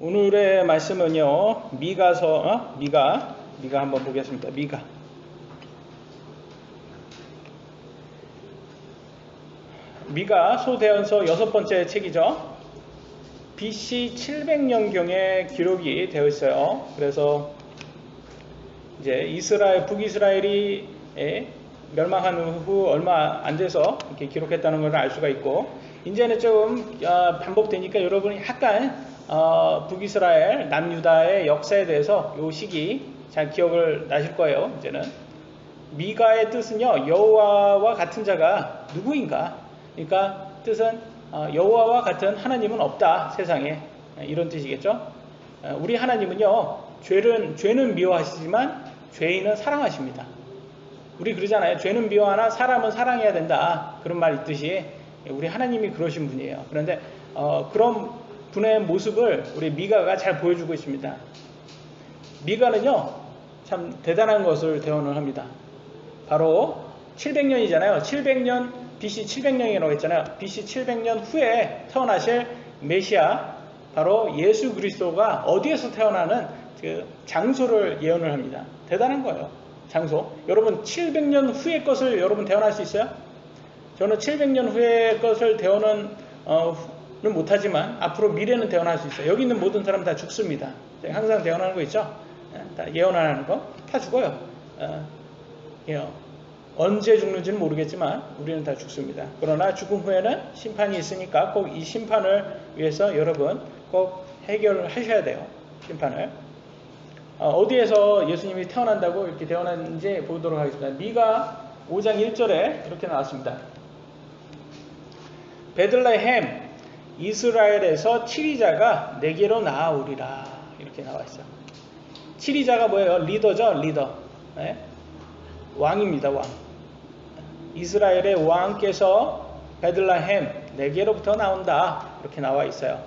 오늘의 말씀은요, 미가 한번 보겠습니다. 미가 소대언서 6번째 책이죠. BC 700년경에 기록이 되어 있어요. 그래서 이제 북이스라엘이 멸망한 후 얼마 안 돼서 이렇게 기록했다는 걸 알 수가 있고, 이제는 좀 반복되니까 여러분이 약간 북이스라엘 남유다의 역사에 대해서 이 시기 잘 기억을 나실 거예요. 이제는 미가의 뜻은요, 여호와와 같은 자가 누구인가? 그러니까 뜻은 여호와와 같은 하나님은 없다 세상에, 이런 뜻이겠죠. 우리 하나님은요, 죄는 미워하시지만 죄인은 사랑하십니다. 우리 그러잖아요. 죄는 미워하나 사람은 사랑해야 된다, 그런 말 있듯이 우리 하나님이 그러신 분이에요. 그런데 그런 분의 모습을 우리 미가가 잘 보여주고 있습니다. 미가는요, 참 대단한 것을 대언을 합니다. 바로 700년이잖아요. 700년, BC 700년이라고 했잖아요. BC 700년 후에 태어나실 메시아, 바로 예수 그리스도가 어디에서 태어나는 그 장소를 예언을 합니다. 대단한 거예요. 장소. 여러분 700년 후의 것을 여러분 대언할 수 있어요? 저는 700년 후의 것을 대언은 못하지만 앞으로 미래는 대언할 수 있어요. 여기 있는 모든 사람 다 죽습니다. 항상 대언하는 거 있죠? 다 예언하는 거 다 죽어요. 언제 죽는지는 모르겠지만 우리는 다 죽습니다. 그러나 죽음 후에는 심판이 있으니까 꼭 이 심판을 위해서 여러분 꼭 해결을 하셔야 돼요. 심판을. 어디에서 예수님이 태어난다고 이렇게 대언하는지 보도록 하겠습니다. 미가 5장 1절에 이렇게 나왔습니다. 베들레헴 이스라엘에서 치리자가 내게로 나아오리라, 이렇게 나와 있어요. 치리자가 뭐예요? 리더죠. 리더. 네? 왕입니다. 왕. 이스라엘의 왕께서 베들레헴 내게로부터 나온다, 이렇게 나와 있어요.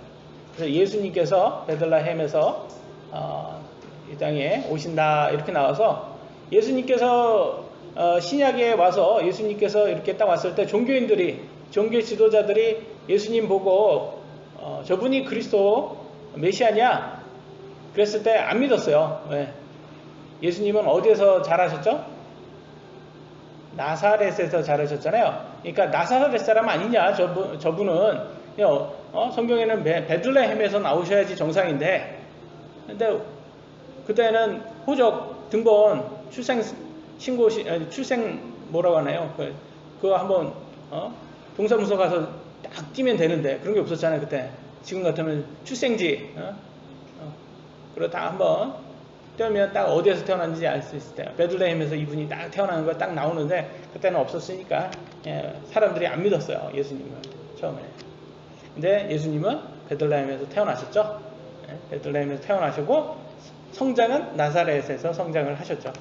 그래서 예수님께서 베들레헴에서 이 땅에 오신다, 이렇게 나와서 예수님께서 신약에 와서 예수님께서 이렇게 딱 왔을 때 종교 지도자들이 예수님 보고 저분이 그리스도 메시아냐 그랬을 때 안 믿었어요. 왜? 예수님은 어디에서 자라셨죠? 나사렛에서 자라셨잖아요. 그러니까 나사렛 사람 아니냐 저분은. 성경에는 베들레헴에서 나오셔야지 정상인데, 근데 그때는 호적 등본 출생 뭐라고 하나요? 그거 한번 동사무소 가서 딱 띄면 되는데 그런 게 없었잖아요 그때. 지금 같으면 출생지 그러다 한번 떼면 딱 어디에서 태어났는지 알 수 있을 때요. 베들레헴에서 이분이 딱 태어나는 거 딱 나오는데 그때는 없었으니까 사람들이 안 믿었어요, 예수님을 처음에. 근데 예수님은 베들레헴에서 태어나셨죠. 베들레헴에서 태어나시고 성장은 나사렛에서 성장을 하셨죠.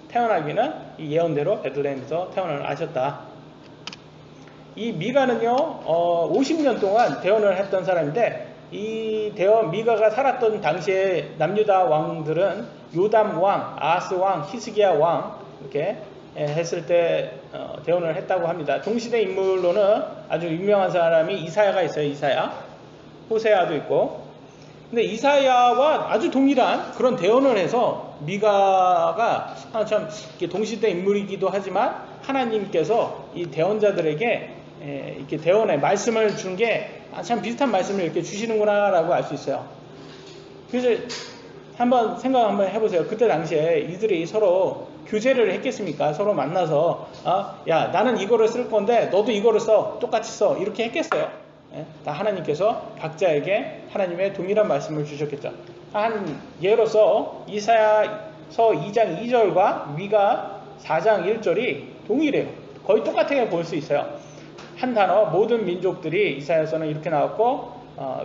태어나기는 이 예언대로 베들레헴에서 태어나를 하셨다. 이 미가는요 50년 동안 대언을 했던 사람인데, 이 미가가 살았던 당시에 남유다 왕들은 요담 왕, 아하스 왕, 히스기야 왕 이렇게 했을 때 대언을 했다고 합니다. 동시대 인물로는 아주 유명한 사람이 이사야가 있어요. 이사야, 호세아도 있고. 근데 이사야와 아주 동일한 그런 대언을 해서 미가가 참 동시대 인물이기도 하지만 하나님께서 이 대언자들에게 이렇게 대언의 말씀을 준 게 참 비슷한 말씀을 이렇게 주시는구나 라고 알 수 있어요. 그래서 한번 해보세요. 그때 당시에 이들이 서로 교제를 했겠습니까? 서로 만나서 야, 나는 이거를 쓸 건데 너도 이거를 써, 똑같이 써, 이렇게 했겠어요? 다 하나님께서 각자에게 하나님의 동일한 말씀을 주셨겠죠. 한 예로서 이사야서 2장 2절과 미가 4장 1절이 동일해요. 거의 똑같게 볼 수 있어요. 한 단어, 모든 민족들이 이사야서는 이렇게 나왔고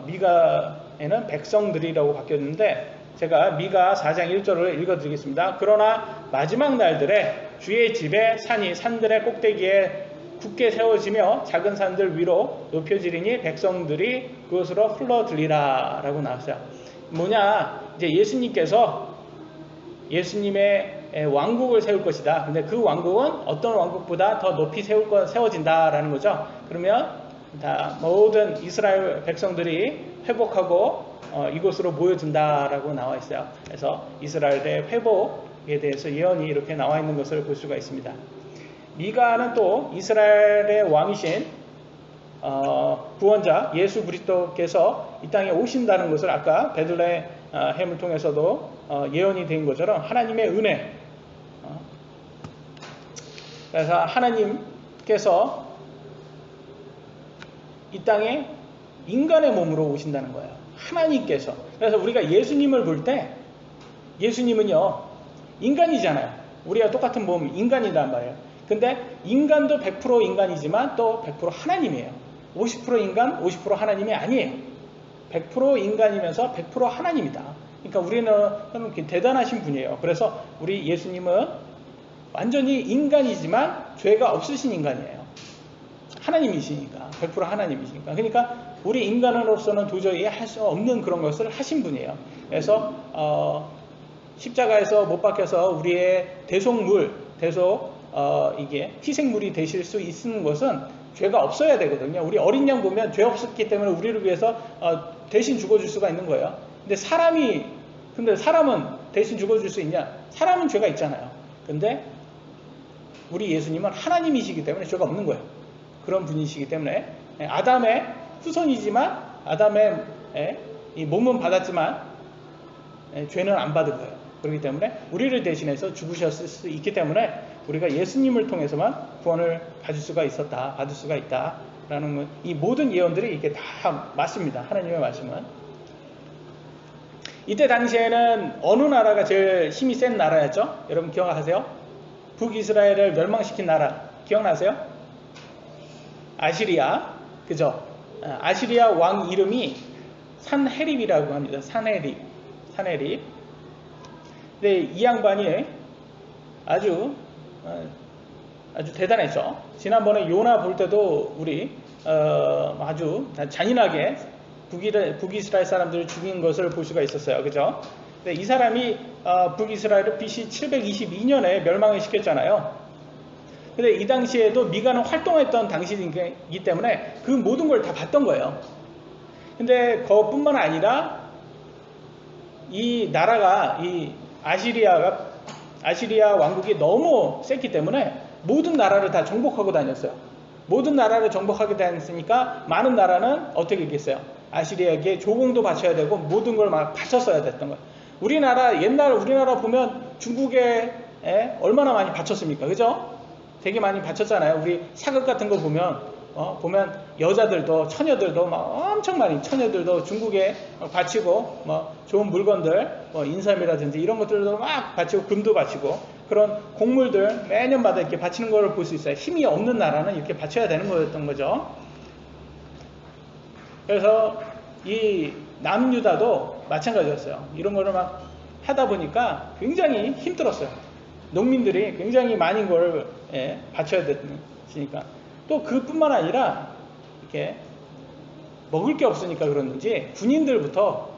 미가에는 백성들이라고 바뀌었는데, 제가 미가 4장 1절을 읽어드리겠습니다. 그러나 마지막 날들에 주의 집에 산이 산들의 꼭대기에 굳게 세워지며 작은 산들 위로 높여지리니 백성들이 그것으로 흘러들리라 라고 나왔어요. 뭐냐, 이제 예수님의 왕국을 세울 것이다. 근데 그 왕국은 어떤 왕국보다 더 높이 세워진다라는 거죠. 그러면 다 모든 이스라엘 백성들이 회복하고 이곳으로 모여든다라고 나와 있어요. 그래서 이스라엘의 회복에 대해서 예언이 이렇게 나와 있는 것을 볼 수가 있습니다. 미가는 또 이스라엘의 왕이신 구원자 예수 그리스도께서 이 땅에 오신다는 것을 아까 베들레헴을 통해서도 예언이 된 것처럼 하나님의 은혜, 그래서 하나님께서 이 땅에 인간의 몸으로 오신다는 거예요. 하나님께서. 그래서 우리가 예수님을 볼 때 예수님은요 인간이잖아요. 우리가 똑같은 몸 인간이란 말이에요. 근데 인간도 100% 인간이지만 또 100% 하나님이에요. 50% 인간, 50% 하나님이 아니에요. 100% 인간이면서 100% 하나님이다. 그러니까 우리는 대단하신 분이에요. 그래서 우리 예수님은 완전히 인간이지만 죄가 없으신 인간이에요. 하나님이시니까. 100% 하나님이시니까. 그러니까 우리 인간으로서는 도저히 할 수 없는 그런 것을 하신 분이에요. 그래서 십자가에서 못 박혀서 우리의 이게 희생물이 되실 수 있는 것은 죄가 없어야 되거든요. 우리 어린 양 보면 죄 없었기 때문에 우리를 위해서 대신 죽어줄 수가 있는 거예요. 근데 사람은 대신 죽어줄 수 있냐? 사람은 죄가 있잖아요. 근데 우리 예수님은 하나님이시기 때문에 죄가 없는 거예요. 그런 분이시기 때문에 아담의 후손이지만 아담의 이 몸은 받았지만 죄는 안 받은 거예요. 그렇기 때문에 우리를 대신해서 죽으셨을 수 있기 때문에 우리가 예수님을 통해서만 구원을 받을 수가 있다라는 이 모든 예언들이 이게 다 맞습니다. 하나님의 말씀은. 이때 당시에는 어느 나라가 제일 힘이 센 나라였죠? 여러분 기억하세요? 북이스라엘을 멸망시킨 나라 기억나세요? 아시리아, 그죠? 아시리아 왕 이름이 산헤립이라고 합니다. 산헤립. 근데 이 양반이 아주 대단했죠. 지난번에 요나 볼 때도 우리 아주 잔인하게 북이스라엘 사람들을 죽인 것을 볼 수가 있었어요. 그죠? 근데 이 사람이 북이스라엘을 BC 722년에 멸망을 시켰잖아요. 근데 이 당시에도 미가는 활동했던 당시이기 때문에 그 모든 걸 다 봤던 거예요. 근데 그것뿐만 아니라 이 나라가 이 아시리아 왕국이 너무 셌기 때문에 모든 나라를 다 정복하고 다녔어요. 모든 나라를 정복하게 다녔으니까 많은 나라는 어떻게 했겠어요? 아시리아에게 조공도 바쳐야 되고 모든 걸 막 바쳤어야 됐던 거예요. 옛날 우리나라 보면 중국에 얼마나 많이 바쳤습니까? 그죠? 되게 많이 바쳤잖아요. 우리 사극 같은 거 보면 여자들도 처녀들도 막 엄청 많이 처녀들도 중국에 바치고 좋은 물건들 인삼이라든지 이런 것들도 막 바치고 금도 바치고 그런 곡물들 매년마다 이렇게 바치는 걸 볼 수 있어요. 힘이 없는 나라는 이렇게 바쳐야 되는 거였던 거죠. 그래서 이 남유다도 마찬가지였어요. 이런 거를 막 하다 보니까 굉장히 힘들었어요. 농민들이 굉장히 많은 걸 바쳐야 됐으니까. 또 그뿐만 아니라 이렇게 먹을 게 없으니까 그러는지 군인들부터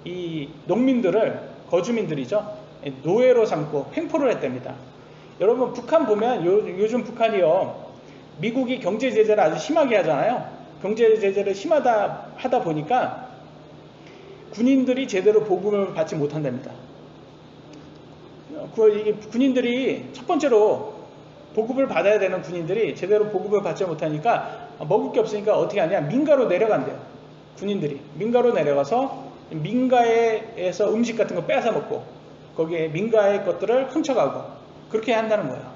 이 농민들을 거주민들이죠 노예로 삼고 횡포를 했답니다. 여러분 북한 보면 요즘 북한이요 미국이 경제 제재를 아주 심하게 하잖아요. 경제 제재를 하다 보니까 군인들이 제대로 보급을 받지 못한답니다. 군인들이 첫 번째로 보급을 받아야 되는 군인들이 제대로 보급을 받지 못하니까 먹을 게 없으니까 어떻게 하냐 민가로 내려간대요. 군인들이 민가로 내려가서 민가에서 음식 같은 거 뺏어 먹고 거기에 민가의 것들을 훔쳐가고 그렇게 한다는 거예요.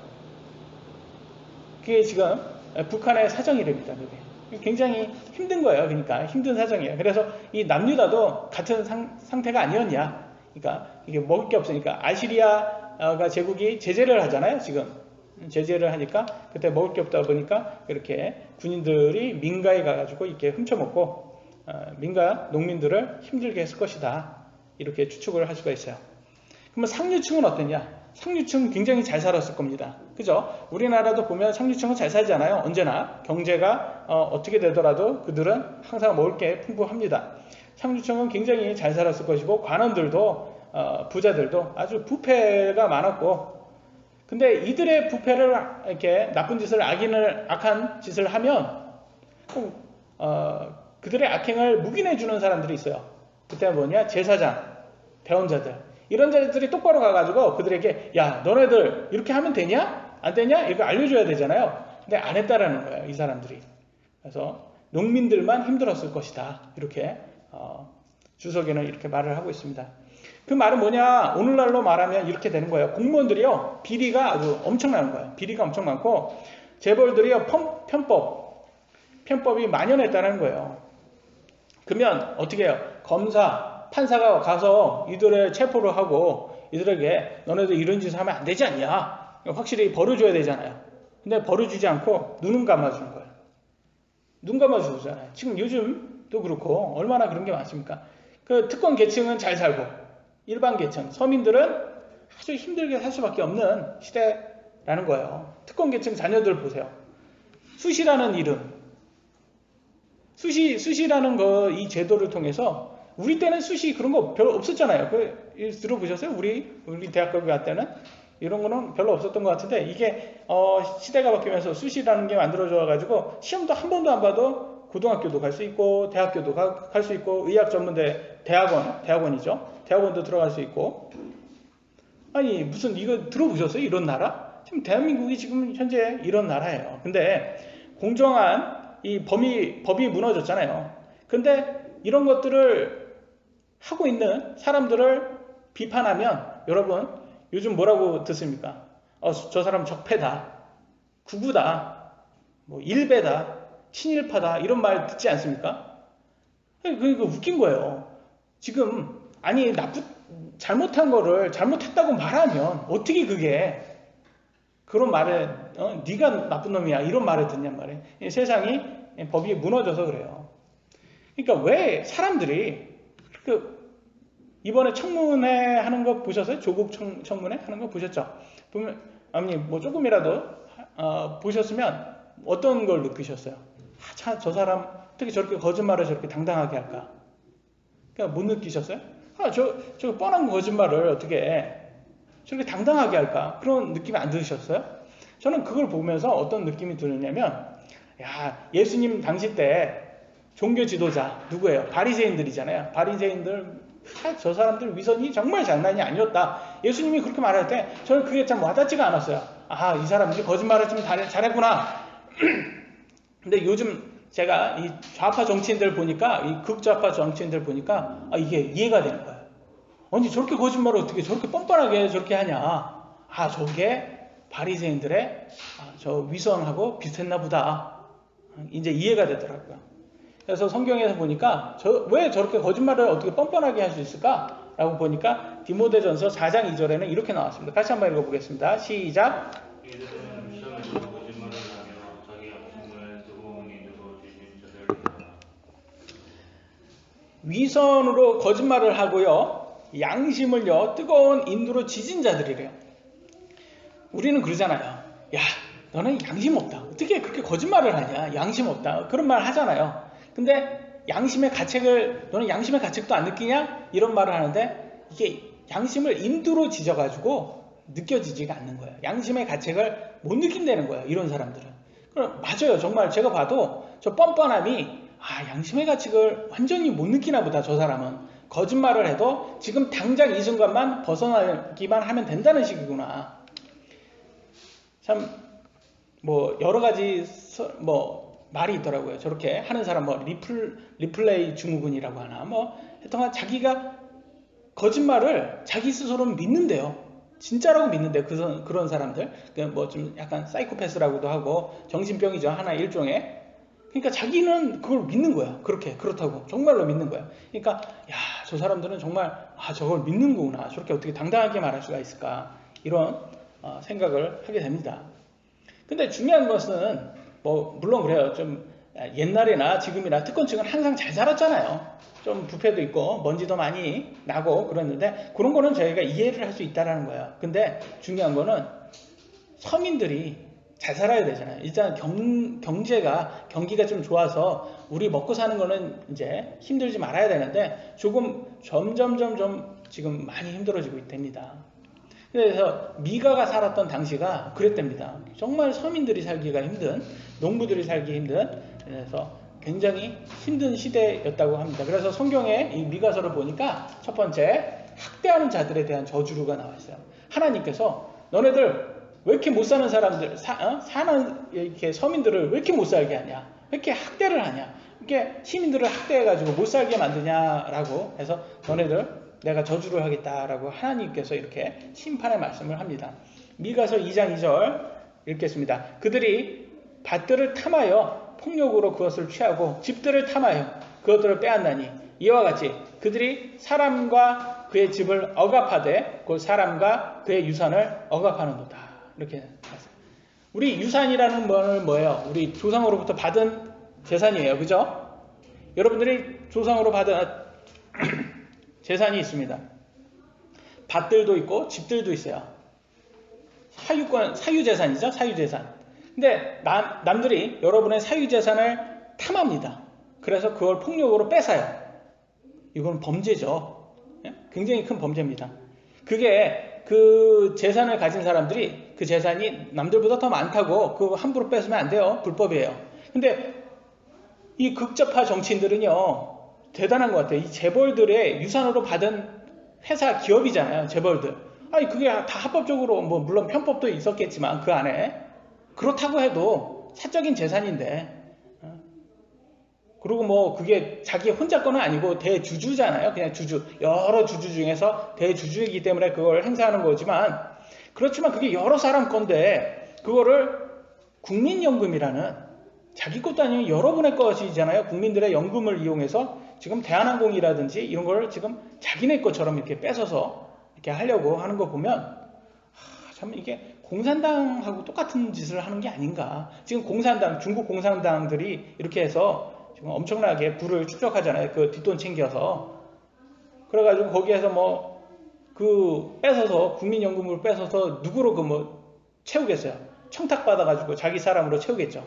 그게 지금 북한의 사정이랍니다. 그게 굉장히 힘든 거예요. 그러니까 힘든 사정이에요. 그래서 이 남유다도 같은 상태가 아니었냐. 그러니까 이게 먹을 게 없으니까 아시리아가 제국이 제재를 하잖아요. 지금 제재를 하니까 그때 먹을 게 없다 보니까 이렇게 군인들이 민가에 가가지고 이렇게 훔쳐먹고 민가 농민들을 힘들게 했을 것이다. 이렇게 추측을 할 수가 있어요. 그러면 상류층은 어땠냐? 상류층은 굉장히 잘 살았을 겁니다. 그죠? 우리나라도 보면 상류층은 잘 살잖아요. 언제나 경제가 어떻게 되더라도 그들은 항상 먹을 게 풍부합니다. 상류층은 굉장히 잘 살았을 것이고 관원들도 부자들도 아주 부패가 많았고 근데 이들의 부패를 이렇게 나쁜 짓을 악한 짓을 하면 그들의 악행을 묵인해 주는 사람들이 있어요. 그때 뭐냐? 제사장, 대원자들. 이런 자들이 똑바로 가가지고 그들에게 야, 너네들 이렇게 하면 되냐? 안 되냐? 이거 알려줘야 되잖아요. 근데 안 했다라는 거예요, 이 사람들이. 그래서 농민들만 힘들었을 것이다. 이렇게 주석에는 이렇게 말을 하고 있습니다. 그 말은 뭐냐? 오늘날로 말하면 이렇게 되는 거예요. 공무원들이요, 비리가 아주 엄청나는 거예요. 비리가 엄청 많고 재벌들이요, 편법이 만연했다는 거예요. 그러면 어떻게 해요? 검사, 판사가 가서 이들을 체포를 하고 이들에게 너네들 이런 짓을 하면 안 되지 않냐? 확실히 벌어줘야 되잖아요. 근데 벌어주지 않고 눈은 감아주는 거예요. 눈 감아주잖아요. 지금 요즘도 그렇고 얼마나 그런 게 많습니까? 그 특권 계층은 잘 살고 일반 계층, 서민들은 아주 힘들게 살 수밖에 없는 시대라는 거예요. 특권 계층 자녀들 보세요. 수시라는 이름, 수시라는 이 제도를 통해서 우리 때는 수시 그런 거 별로 없었잖아요. 들어보셨어요? 우리 대학교 갈 때는 이런 거는 별로 없었던 것 같은데 이게 시대가 바뀌면서 수시라는 게 만들어져 가지고 시험도 한 번도 안 봐도 고등학교도 갈 수 있고 대학교도 갈 수 있고 의학전문대 대학원이죠. 대학원도 들어갈 수 있고. 아니 무슨 이거 들어보셨어요? 이런 나라? 지금 대한민국이 지금 현재 이런 나라예요. 근데 공정한 이 법이 무너졌잖아요. 근데 이런 것들을 하고 있는 사람들을 비판하면 여러분 요즘 뭐라고 듣습니까? 저 사람 적폐다, 극우다, 뭐 일배다, 친일파다 이런 말 듣지 않습니까? 그러니까 웃긴 거예요. 지금 아니 잘못한 거를 잘못했다고 말하면 어떻게 그게 그런 말에 네가 나쁜 놈이야 이런 말을 듣냔 말이에요. 세상이 법이 무너져서 그래요. 그러니까 왜 사람들이 이번에 청문회 하는 거 보셨어요? 조국 청문회 하는 거 보셨죠? 보면 아버님 뭐 조금이라도 보셨으면 어떤 걸 느끼셨어요? 저 사람 어떻게 저렇게 거짓말을 저렇게 당당하게 할까? 그러니까 못 느끼셨어요? 저 뻔한 거짓말을 어떻게 저렇게 당당하게 할까? 그런 느낌이 안 드셨어요? 저는 그걸 보면서 어떤 느낌이 드느냐면 야, 예수님 당시 때 종교 지도자 누구예요? 바리새인들이잖아요. 바리새인들 저 사람들 위선이 정말 장난이 아니었다. 예수님이 그렇게 말할 때 저는 그게 참 와닿지가 않았어요. 이 사람들이 거짓말을 좀 잘했구나. 근데 요즘 제가 이 좌파 정치인들 보니까 이 극좌파 정치인들 보니까 이게 이해가 되는 거예요. 아니 저렇게 거짓말을 어떻게 저렇게 뻔뻔하게 저렇게 하냐. 저게 바리새인들의 저 위선하고 비슷했나 보다. 이제 이해가 되더라고요. 그래서 성경에서 보니까 왜 저렇게 거짓말을 어떻게 뻔뻔하게 할 수 있을까? 라고 보니까 디모데전서 4장 2절에는 이렇게 나왔습니다. 다시 한번 읽어보겠습니다. 시작. 위선으로 거짓말을 하고요. 양심을요. 뜨거운 인두로 지진 자들이래요. 우리는 그러잖아요. 야, 너는 양심 없다. 어떻게 그렇게 거짓말을 하냐. 양심 없다. 그런 말 하잖아요. 근데 너는 양심의 가책도 안 느끼냐? 이런 말을 하는데 이게 양심을 인두로 지져가지고 느껴지지가 않는 거예요. 양심의 가책을 못 느낀다는 거예요. 이런 사람들은. 그럼 맞아요. 정말 제가 봐도 저 뻔뻔함이 양심의 가책을 완전히 못 느끼나 보다. 저 사람은 거짓말을 해도 지금 당장 이 순간만 벗어나기만 하면 된다는 식이구나. 참 뭐 여러 가지 말이 있더라고요. 저렇게 하는 사람 리플레이 증후군이라고 하나 하여튼 자기가 거짓말을 자기 스스로는 믿는데요. 진짜라고 믿는데요. 그런 사람들 좀 약간 사이코패스라고도 하고 정신병이죠. 하나 일종의. 그러니까 자기는 그걸 믿는 거야. 그렇다고 정말로 믿는 거야. 그러니까 저 사람들은 정말 저걸 믿는 거구나. 저렇게 어떻게 당당하게 말할 수가 있을까. 이런 생각을 하게 됩니다. 근데 중요한 것은 물론 그래요. 좀 옛날이나 지금이나 특권층은 항상 잘 살았잖아요. 좀 부패도 있고 먼지도 많이 나고 그랬는데 그런 거는 저희가 이해를 할 수 있다라는 거예요. 근데 중요한 거는 서민들이 잘 살아야 되잖아요. 일단 경기가 좀 좋아서 우리 먹고 사는 거는 이제 힘들지 말아야 되는데 점점 지금 많이 힘들어지고 있답니다. 그래서 미가가 살았던 당시가 그랬답니다. 정말 서민들이 살기가 힘든, 농부들이 살기 힘든, 그래서 굉장히 힘든 시대였다고 합니다. 그래서 성경의 이 미가서를 보니까 첫 번째 학대하는 자들에 대한 저주가 나와 있어요. 하나님께서 너네들 왜 이렇게 못 사는 사람들, 사는 이렇게 서민들을 왜 이렇게 못 살게 하냐? 왜 이렇게 학대를 하냐? 이렇게 시민들을 학대해가지고 못 살게 만드냐라고 해서 너네들 내가 저주를 하겠다라고 하나님께서 이렇게 심판의 말씀을 합니다. 미가서 2장 2절 읽겠습니다. 그들이 밭들을 탐하여 폭력으로 그것을 취하고 집들을 탐하여 그것들을 빼앗나니 이와 같이 그들이 사람과 그의 집을 억압하되 그 사람과 그의 유산을 억압하는도다. 이렇게 말씀. 우리 유산이라는 건 뭐예요? 우리 조상으로부터 받은 재산이에요. 그죠? 여러분들이 조상으로 받은 재산이 있습니다. 밭들도 있고 집들도 있어요. 사유재산이죠. 사유재산. 근데 남들이 여러분의 사유재산을 탐합니다. 그래서 그걸 폭력으로 뺏어요. 이건 범죄죠. 굉장히 큰 범죄입니다. 그게 그 재산을 가진 사람들이 그 재산이 남들보다 더 많다고 그거 함부로 뺏으면 안 돼요. 불법이에요. 근데 이 극좌파 정치인들은요, 대단한 것 같아요. 이 재벌들의 유산으로 받은 회사 기업이잖아요. 재벌들. 아니 그게 다 합법적으로 뭐 물론 편법도 있었겠지만 그 안에 그렇다고 해도 사적인 재산인데, 그리고 뭐 그게 자기 혼자 거는 아니고 대주주잖아요. 그냥 주주, 여러 주주 중에서 대주주이기 때문에 그걸 행사하는 거지만, 그렇지만 그게 여러 사람 건데 그거를 국민연금이라는 자기 것도 아니면 여러분의 것이잖아요. 국민들의 연금을 이용해서 지금 대한항공이라든지 이런 걸 지금 자기네 것처럼 이렇게 뺏어서 이렇게 하려고 하는 거 보면 참 이게 공산당하고 똑같은 짓을 하는 게 아닌가. 지금 공산당, 중국 공산당들이 이렇게 해서 지금 엄청나게 부를 축적하잖아요. 그 뒷돈 챙겨서. 그래가지고 거기에서 뭐 그 뺏어서 국민연금을 뺏어서 누구로 그 뭐 채우겠어요. 청탁받아가지고 자기 사람으로 채우겠죠.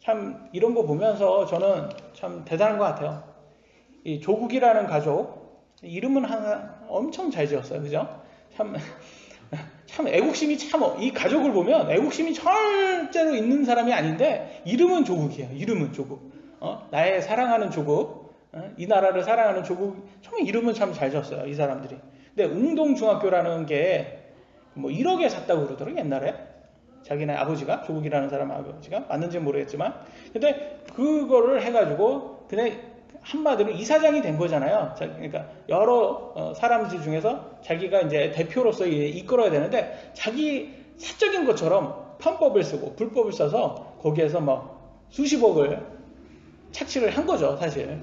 참 이런 거 보면서 저는 참 대단한 것 같아요. 이 조국이라는 가족 이름은 하나 엄청 잘 지었어요. 그죠? 참 애국심이 이 가족을 보면 애국심이 절대로 있는 사람이 아닌데 이름은 조국이에요. 이름은 조국. 나의 사랑하는 조국. 이 나라를 사랑하는 조국. 정말 이름은 참 잘 지었어요. 이 사람들이. 근데 웅동중학교라는 게 뭐 1억에 샀다고 그러더라고요. 옛날에. 자기네 아버지가, 조국이라는 사람 아버지가 맞는지는 모르겠지만, 근데 그거를 해가지고 그냥 한마디로 이사장이 된 거잖아요. 그러니까 여러 사람들 중에서 자기가 이제 대표로서 이끌어야 되는데 자기 사적인 것처럼 편법을 쓰고 불법을 써서 거기에서 뭐 수십억을 착취를 한 거죠, 사실.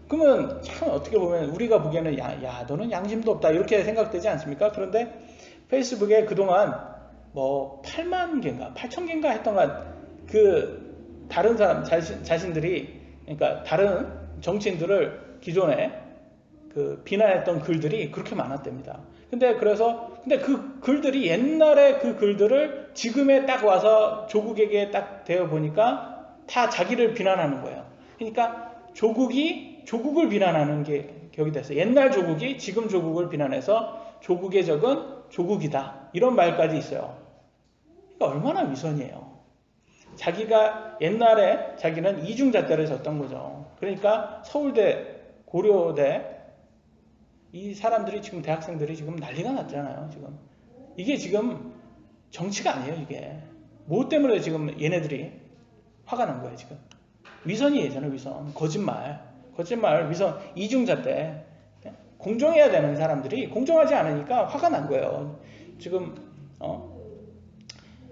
그러면 참 어떻게 보면 우리가 보기에는 야 너는 양심도 없다 이렇게 생각되지 않습니까? 그런데 페이스북에 그동안 뭐 8만 개인가 8천 개인가 했던 그 다른 사람 자신들이, 그러니까 다른 정치인들을 기존에 그 비난했던 글들이 그렇게 많았답니다. 근데 그 글들이 옛날에 그 글들을 지금에 딱 와서 조국에게 딱 대어 보니까 다 자기를 비난하는 거예요. 그러니까 조국을 비난하는 게 격이 됐어요. 옛날 조국이 지금 조국을 비난해서 조국의 적은 조국이다. 이런 말까지 있어요. 그러니까 얼마나 위선이에요. 자기가 옛날에 자기는 이중잣대를 졌던 거죠. 그러니까 서울대, 고려대 이 사람들이 지금 대학생들이 지금 난리가 났잖아요. 지금 이게 지금 정치가 아니에요. 이게 뭐 때문에 지금 얘네들이 화가 난 거예요. 지금 위선이잖아요. 위선, 거짓말, 위선, 이중잣대. 공정해야 되는 사람들이 공정하지 않으니까 화가 난 거예요. 지금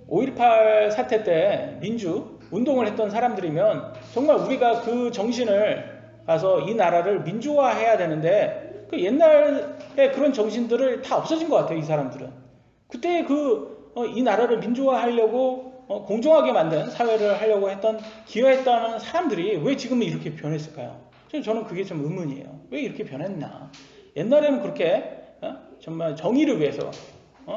5.18 사태 때 민주 운동을 했던 사람들이면 정말 우리가 그 정신을 가서 이 나라를 민주화해야 되는데 그 옛날에 그런 정신들을 다 없어진 것 같아요. 이 사람들은 그때 이 나라를 민주화하려고 공정하게 만든 사회를 하려고 기여했던 사람들이 왜 지금은 이렇게 변했을까요? 저는 그게 좀 의문이에요. 왜 이렇게 변했나? 옛날에는 그렇게 정말 정의를 위해서